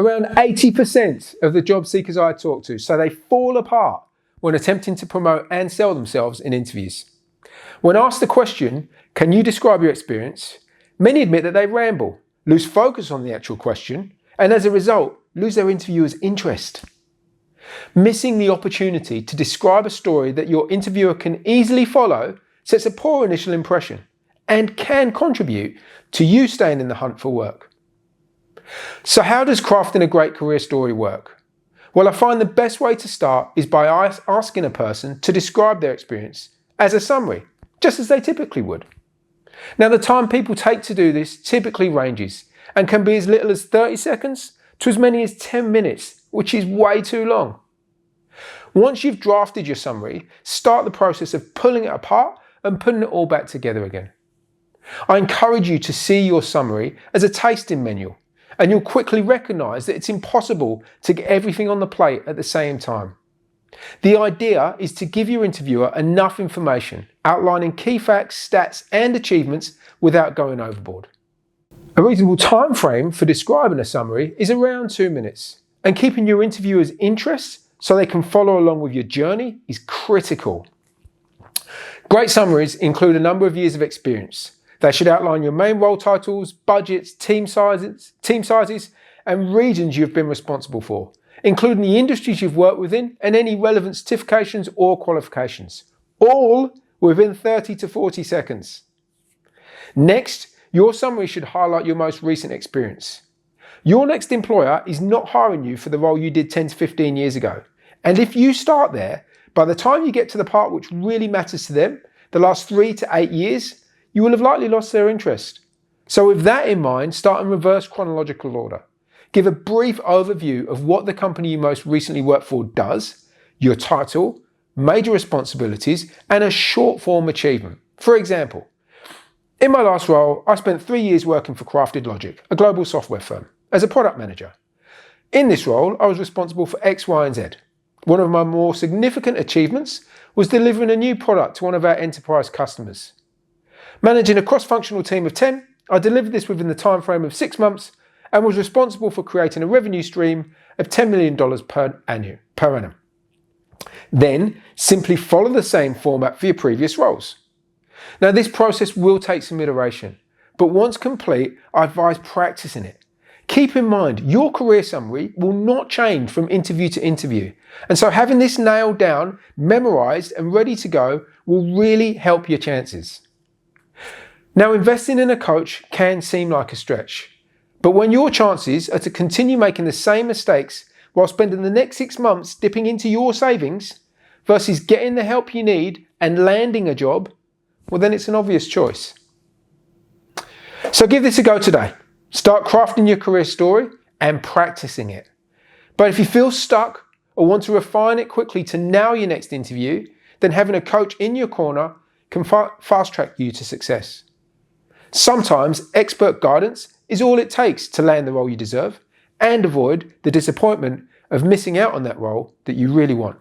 Around 80% of the job seekers I talk to say they fall apart when attempting to promote and sell themselves in interviews. When asked the question, can you describe your experience? Many admit that they ramble, lose focus on the actual question, and as a result, lose their interviewer's interest. Missing the opportunity to describe a story that your interviewer can easily follow sets a poor initial impression and can contribute to you staying in the hunt for work. So how does crafting a great career story work? Well, I find the best way to start is by asking a person to describe their experience as a summary, just as they typically would. Now, the time people take to do this typically ranges and can be as little as 30 seconds to as many as 10 minutes, which is way too long. Once you've drafted your summary, start the process of pulling it apart and putting it all back together again. I encourage you to see your summary as a tasting menu, and you'll quickly recognise that it's impossible to get everything on the plate at the same time. The idea is to give your interviewer enough information, outlining key facts, stats and achievements without going overboard. A reasonable time frame for describing a summary is around 2 minutes, and keeping your interviewer's interest so they can follow along with your journey is critical. Great summaries include a number of years of experience. They should outline your main role titles, budgets, team sizes, and regions you've been responsible for, including the industries you've worked within and any relevant certifications or qualifications, all within 30 to 40 seconds. Next, your summary should highlight your most recent experience. Your next employer is not hiring you for the role you did 10 to 15 years ago. And if you start there, by the time you get to the part which really matters to them, the last 3 to 8 years, you will have likely lost their interest. So with that in mind, start in reverse chronological order. Give a brief overview of what the company you most recently worked for does, your title, major responsibilities, and a short form achievement. For example, in my last role, I spent 3 years working for Crafted Logic, a global software firm, as a product manager. In this role, I was responsible for X, Y, and Z. One of my more significant achievements was delivering a new product to one of our enterprise customers. Managing a cross-functional team of 10, I delivered this within the time frame of 6 months and was responsible for creating a revenue stream of $10 million per annum. Then, simply follow the same format for your previous roles. Now, this process will take some iteration, but once complete, I advise practicing it. Keep in mind, your career summary will not change from interview to interview, and so having this nailed down, memorized and ready to go will really help your chances. Now, investing in a coach can seem like a stretch, but when your chances are to continue making the same mistakes while spending the next 6 months dipping into your savings versus getting the help you need and landing a job, well, then it's an obvious choice. So give this a go today. Start crafting your career story and practicing it. But if you feel stuck or want to refine it quickly to nail your next interview, then having a coach in your corner can fast track you to success. Sometimes expert guidance is all it takes to land the role you deserve and avoid the disappointment of missing out on that role that you really want.